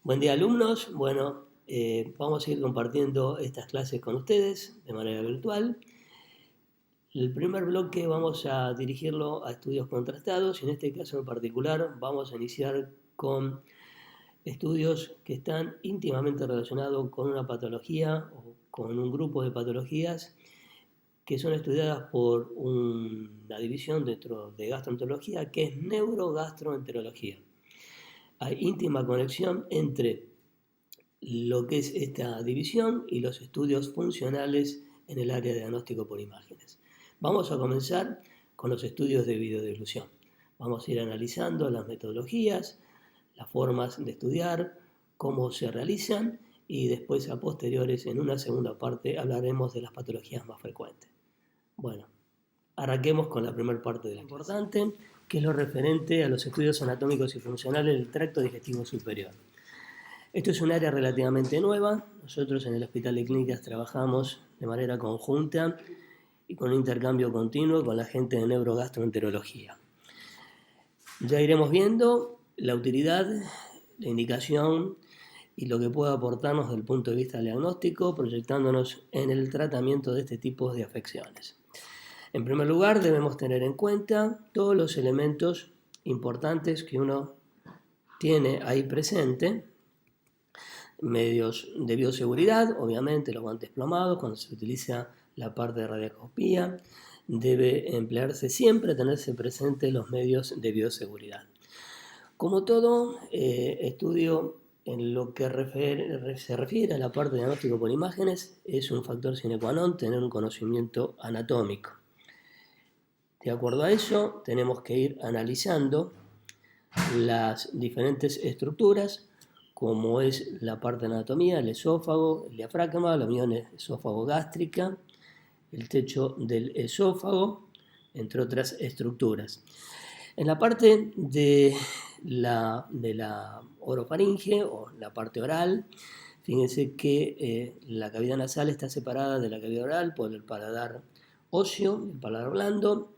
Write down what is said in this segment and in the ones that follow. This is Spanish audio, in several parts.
Buen día, alumnos. Bueno, vamos a ir compartiendo estas clases con ustedes de manera virtual. El primer bloque vamos a dirigirlo a estudios contrastados y en este caso en particular vamos a iniciar con estudios que están íntimamente relacionados con una patología o con un grupo de patologías que son estudiadas por una división dentro de gastroenterología que es neurogastroenterología. Hay íntima conexión entre lo que es esta división y los estudios funcionales en el área de diagnóstico por imágenes. Vamos a comenzar con los estudios de videodeglución. Vamos a ir analizando las metodologías, las formas de estudiar, cómo se realizan y después a posteriores, en una segunda parte, hablaremos de las patologías más frecuentes. Bueno, arranquemos con la primera parte de la clase. Importante, que es lo referente a los estudios anatómicos y funcionales del tracto digestivo superior. Esto es un área relativamente nueva. Nosotros en el Hospital de Clínicas trabajamos de manera conjunta y con un intercambio continuo con la gente de neurogastroenterología. Ya iremos viendo la utilidad, la indicación y lo que puede aportarnos desde el punto de vista diagnóstico, proyectándonos en el tratamiento de este tipo de afecciones. En primer lugar, debemos tener en cuenta todos los elementos importantes que uno tiene ahí presente. Medios de bioseguridad, obviamente los guantes plomados, cuando se utiliza la parte de radioscopía, debe emplearse siempre, tenerse presentes los medios de bioseguridad. Como todo estudio en lo que se refiere a la parte de diagnóstico por imágenes, es un factor sine qua non tener un conocimiento anatómico. De acuerdo a eso, tenemos que ir analizando las diferentes estructuras, como es la parte de anatomía, el esófago, el diafragma, la unión esófago-gástrica, el techo del esófago, entre otras estructuras. En la parte de la orofaringe o la parte oral, fíjense que la cavidad nasal está separada de la cavidad oral por el paladar óseo, el paladar blando.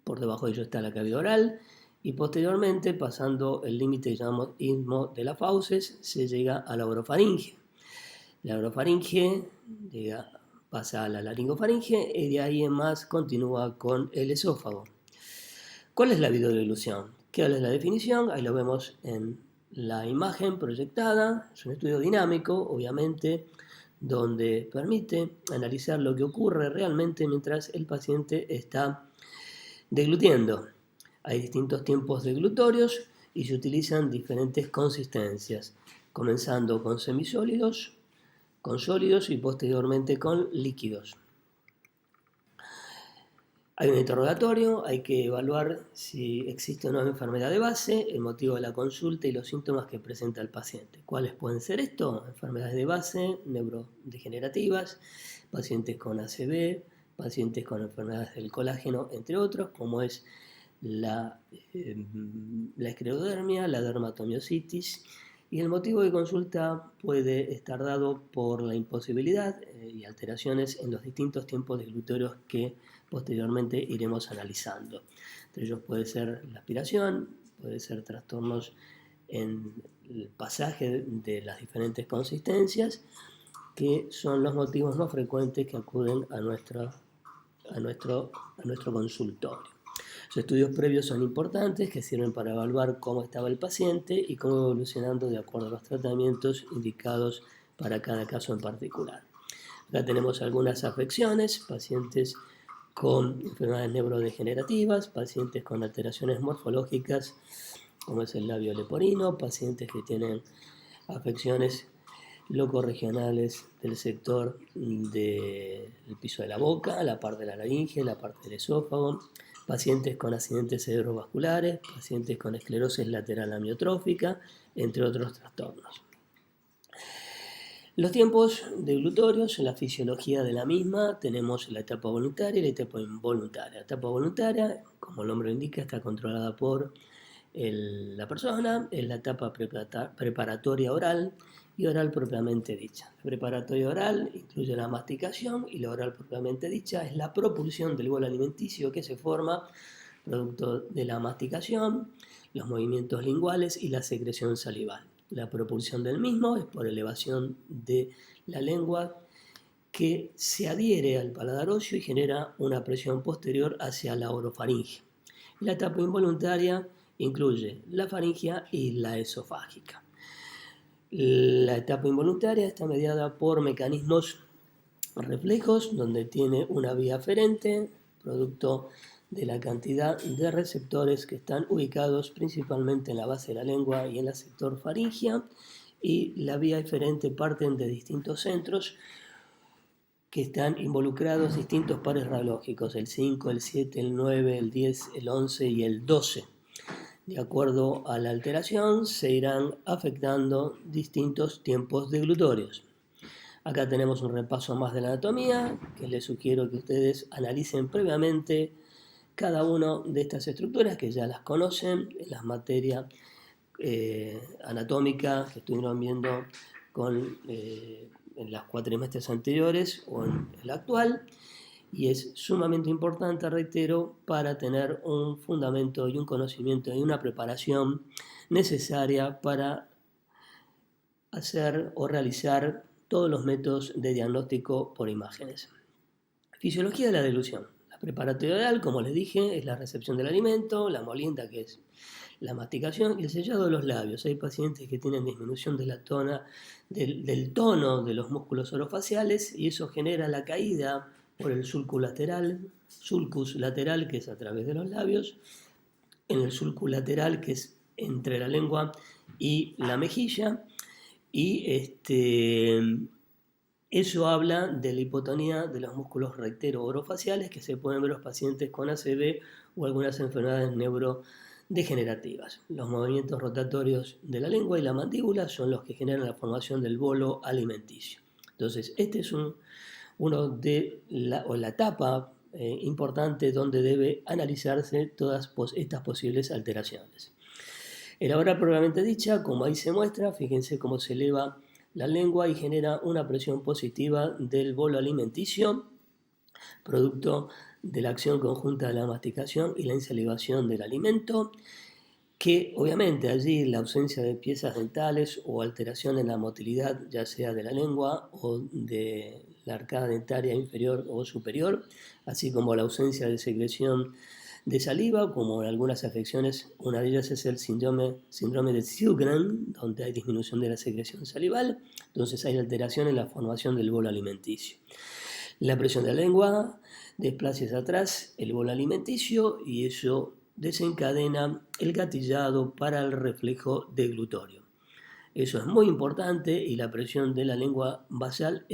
Por debajo de ello está la cavidad oral y posteriormente, pasando el límite que llamamos istmo de las fauces, se llega a la orofaringe. La orofaringe pasa a la laringofaringe y de ahí en más continúa con el esófago. ¿Cuál es la videodeglución? ¿Qué es la definición? Ahí lo vemos en la imagen proyectada. Es un estudio dinámico, obviamente, donde permite analizar lo que ocurre realmente mientras el paciente está deglutiendo. Hay distintos tiempos deglutorios y se utilizan diferentes consistencias, comenzando con semisólidos, con sólidos y posteriormente con líquidos. Hay un interrogatorio, hay que evaluar si existe o no enfermedad de base, el motivo de la consulta y los síntomas que presenta el paciente. ¿Cuáles pueden ser esto? Enfermedades de base, neurodegenerativas, pacientes con ACV, pacientes con enfermedades del colágeno, entre otros, como es la esclerodermia, la dermatomiositis, y el motivo de consulta puede estar dado por la imposibilidad y alteraciones en los distintos tiempos deglutorios que posteriormente iremos analizando. Entre ellos puede ser la aspiración, puede ser trastornos en el pasaje de las diferentes consistencias, que son los motivos más frecuentes que acuden a nuestro consultorio. Los estudios previos son importantes, que sirven para evaluar cómo estaba el paciente y cómo va evolucionando de acuerdo a los tratamientos indicados para cada caso en particular. Acá tenemos algunas afecciones, pacientes con enfermedades neurodegenerativas, pacientes con alteraciones morfológicas, como es el labio leporino, pacientes que tienen afecciones locorregionales del sector del piso de la boca, la parte de la laringe, la parte del esófago, pacientes con accidentes cerebrovasculares, pacientes con esclerosis lateral amiotrófica, entre otros trastornos. Los tiempos deglutorios, en la fisiología de la misma, tenemos la etapa voluntaria y la etapa involuntaria. La etapa voluntaria, como el nombre lo indica, está controlada por la persona, es la etapa preparatoria oral y oral propiamente dicha. La preparatoria oral incluye la masticación y la oral propiamente dicha es la propulsión del bolo alimenticio que se forma producto de la masticación, los movimientos linguales y la secreción salival. La propulsión del mismo es por elevación de la lengua que se adhiere al paladar óseo y genera una presión posterior hacia la orofaringe. La etapa involuntaria incluye la faringea y la esofágica. La etapa involuntaria está mediada por mecanismos reflejos, donde tiene una vía aferente, producto de la cantidad de receptores que están ubicados principalmente en la base de la lengua y en el sector faringea, y la vía eferente parten de distintos centros que están involucrados distintos pares radiológicos, el 5, el 7, el 9, el 10, el 11 y el 12. De acuerdo a la alteración, se irán afectando distintos tiempos deglutorios. Acá tenemos un repaso más de la anatomía, que les sugiero que ustedes analicen previamente cada una de estas estructuras, que ya las conocen en las materias anatómicas que estuvieron viendo en los cuatrimestres anteriores o en el actual, y es sumamente importante, reitero, para tener un fundamento y un conocimiento y una preparación necesaria para hacer o realizar todos los métodos de diagnóstico por imágenes. Fisiología de la deglución. La preparatoria oral, como les dije, es la recepción del alimento, la molienda, que es la masticación, y el sellado de los labios. Hay pacientes que tienen disminución de la del tono de los músculos orofaciales, y eso genera la caída por el sulcus lateral, que es a través de los labios, en el sulcus lateral, que es entre la lengua y la mejilla, y eso habla de la hipotonía de los músculos rectero-orofaciales que se pueden ver en los pacientes con ACV o algunas enfermedades neurodegenerativas. Los movimientos rotatorios de la lengua y la mandíbula son los que generan la formación del bolo alimenticio. Entonces, este es uno de la etapa importante donde debe analizarse todas estas posibles alteraciones. En la hora propiamente dicha, como ahí se muestra, fíjense cómo se eleva la lengua y genera una presión positiva del bolo alimenticio, producto de la acción conjunta de la masticación y la insalivación del alimento, que obviamente allí la ausencia de piezas dentales o alteración en la motilidad, ya sea de la lengua o de la arcada dentaria inferior o superior, así como la ausencia de secreción de saliva, como en algunas afecciones, una de ellas es el síndrome de Sjögren, donde hay disminución de la secreción salival, entonces hay alteración en la formación del bolo alimenticio. La presión de la lengua desplaza hacia atrás el bolo alimenticio y eso desencadena el gatillado para el reflejo deglutorio. Eso es muy importante y la presión de la lengua basal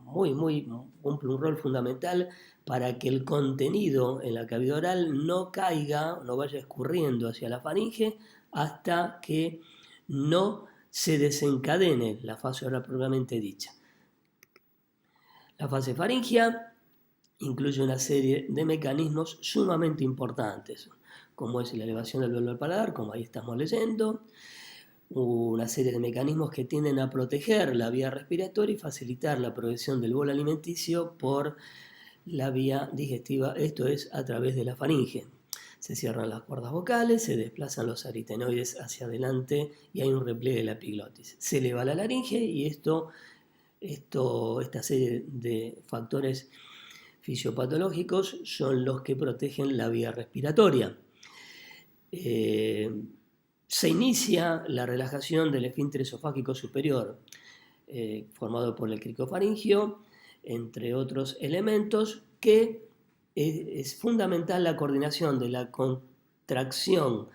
cumple un rol fundamental para que el contenido en la cavidad oral no caiga, no vaya escurriendo hacia la faringe hasta que no se desencadene la fase oral propiamente dicha. La fase faringea incluye una serie de mecanismos sumamente importantes, como es la elevación del velo del paladar, como ahí estamos leyendo, una serie de mecanismos que tienden a proteger la vía respiratoria y facilitar la progresión del bolo alimenticio por la vía digestiva, esto es a través de la faringe. Se cierran las cuerdas vocales, se desplazan los aritenoides hacia adelante y hay un repliegue de la epiglotis. Se eleva la laringe y esta serie de factores fisiopatológicos son los que protegen la vía respiratoria. Se inicia la relajación del esfínter esofágico superior, formado por el cricofaringio, entre otros elementos, que es fundamental la coordinación de la contracción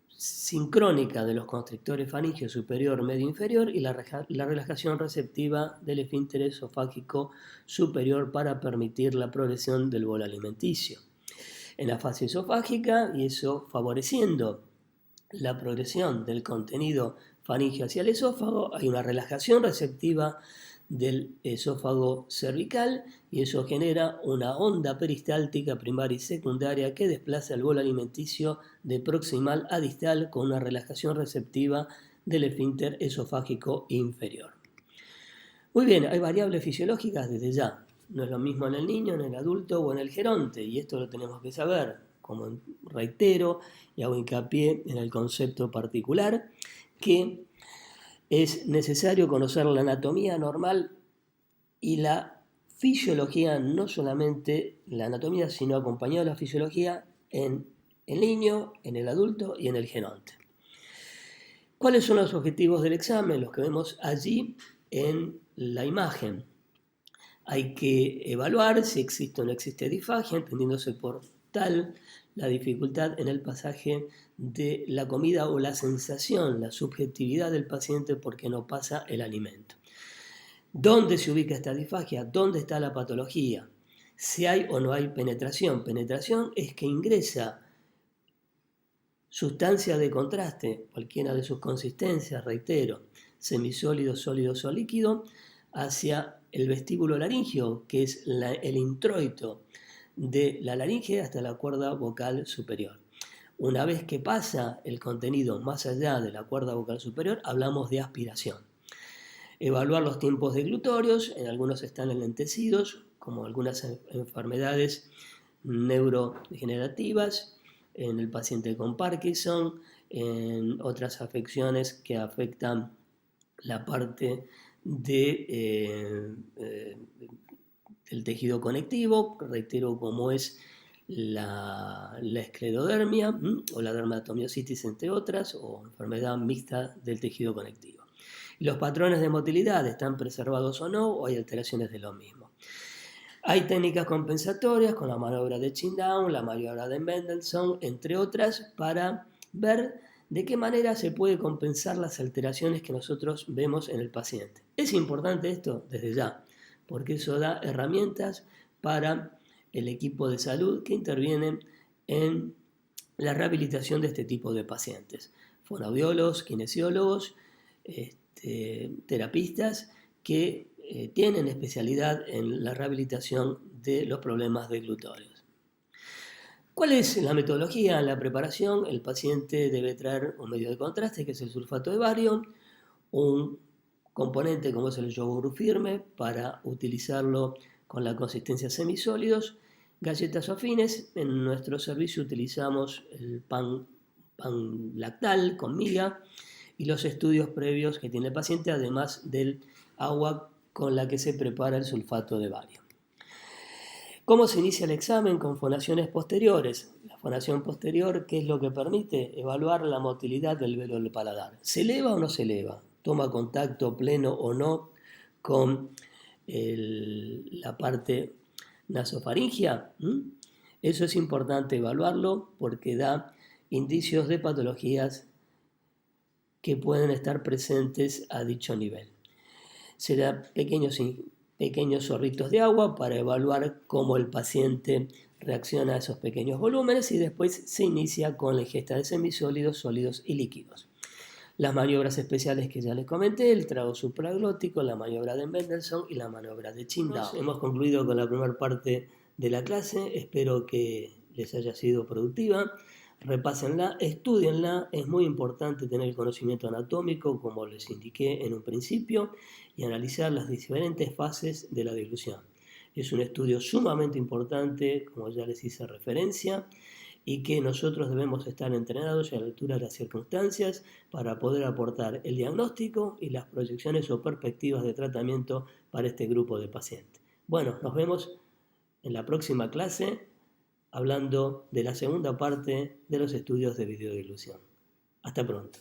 sincrónica de los constrictores faringios superior, medio, inferior y la relajación receptiva del esfínter esofágico superior para permitir la progresión del bolo alimenticio. En la fase esofágica, y eso favoreciendo la progresión del contenido faríngeo hacia el esófago, hay una relajación receptiva del esófago cervical y eso genera una onda peristáltica primaria y secundaria que desplaza el bolo alimenticio de proximal a distal con una relajación receptiva del esfínter esofágico inferior. Muy bien, hay variables fisiológicas desde ya. No es lo mismo en el niño, en el adulto o en el geronte, y esto lo tenemos que saber. como reitero y hago hincapié en el concepto particular, que es necesario conocer la anatomía normal y la fisiología, no solamente la anatomía, sino acompañado de la fisiología en el niño, en el adulto y en el geronte. ¿Cuáles son los objetivos del examen? Los que vemos allí en la imagen. Hay que evaluar si existe o no existe disfagia, entendiéndose por tal la dificultad en el pasaje de la comida o la sensación, la subjetividad del paciente porque no pasa el alimento. ¿Dónde se ubica esta disfagia? ¿Dónde está la patología? Si hay o no hay penetración. Penetración es que ingresa sustancia de contraste, cualquiera de sus consistencias, reitero, semisólido, sólido o líquido, hacia el vestíbulo laríngeo, que es el introito de la laringe hasta la cuerda vocal superior. Una vez que pasa el contenido más allá de la cuerda vocal superior, hablamos de aspiración. Evaluar los tiempos deglutorios, en algunos están enlentecidos, como algunas enfermedades neurodegenerativas, en el paciente con Parkinson, en otras afecciones que afectan la parte del tejido conectivo, reitero como es la esclerodermia o la dermatomiositis entre otras, o enfermedad mixta del tejido conectivo. Los patrones de motilidad están preservados o no, o hay alteraciones de lo mismo. Hay técnicas compensatorias con la maniobra de Chin-Down, la maniobra de Mendelssohn, entre otras, para ver de qué manera se puede compensar las alteraciones que nosotros vemos en el paciente. Es importante esto desde ya, porque eso da herramientas para el equipo de salud que interviene en la rehabilitación de este tipo de pacientes. Fonoaudiólogos, kinesiólogos, terapistas que tienen especialidad en la rehabilitación de los problemas deglutorios. ¿Cuál es la metodología en la preparación? El paciente debe traer un medio de contraste, que es el sulfato de bario, un componente como es el yogur firme para utilizarlo con la consistencia semisólidos, galletas o afines. En nuestro servicio utilizamos el pan lactal con miga y los estudios previos que tiene el paciente, además del agua con la que se prepara el sulfato de bario. ¿Cómo se inicia el examen? Con fonaciones posteriores. La fonación posterior, ¿qué es lo que permite? Evaluar la motilidad del velo del paladar. ¿Se eleva o no se eleva? ¿Toma contacto pleno o no con la parte nasofaringia? Eso es importante evaluarlo porque da indicios de patologías que pueden estar presentes a dicho nivel. Se da pequeños zorritos de agua para evaluar cómo el paciente reacciona a esos pequeños volúmenes y después se inicia con la ingesta de semisólidos, sólidos y líquidos. Las maniobras especiales que ya les comenté, el trago supraglótico, la maniobra de Mendelssohn y la maniobra de Chin-Down. Hemos concluido con la primera parte de la clase, espero que les haya sido productiva. Repásenla, estudienla, es muy importante tener el conocimiento anatómico, como les indiqué en un principio, y analizar las diferentes fases de la deglución. Es un estudio sumamente importante, como ya les hice referencia, y que nosotros debemos estar entrenados y a la altura de las circunstancias para poder aportar el diagnóstico y las proyecciones o perspectivas de tratamiento para este grupo de pacientes. Bueno, nos vemos en la próxima clase hablando de la segunda parte de los estudios de videodeglución. Hasta pronto.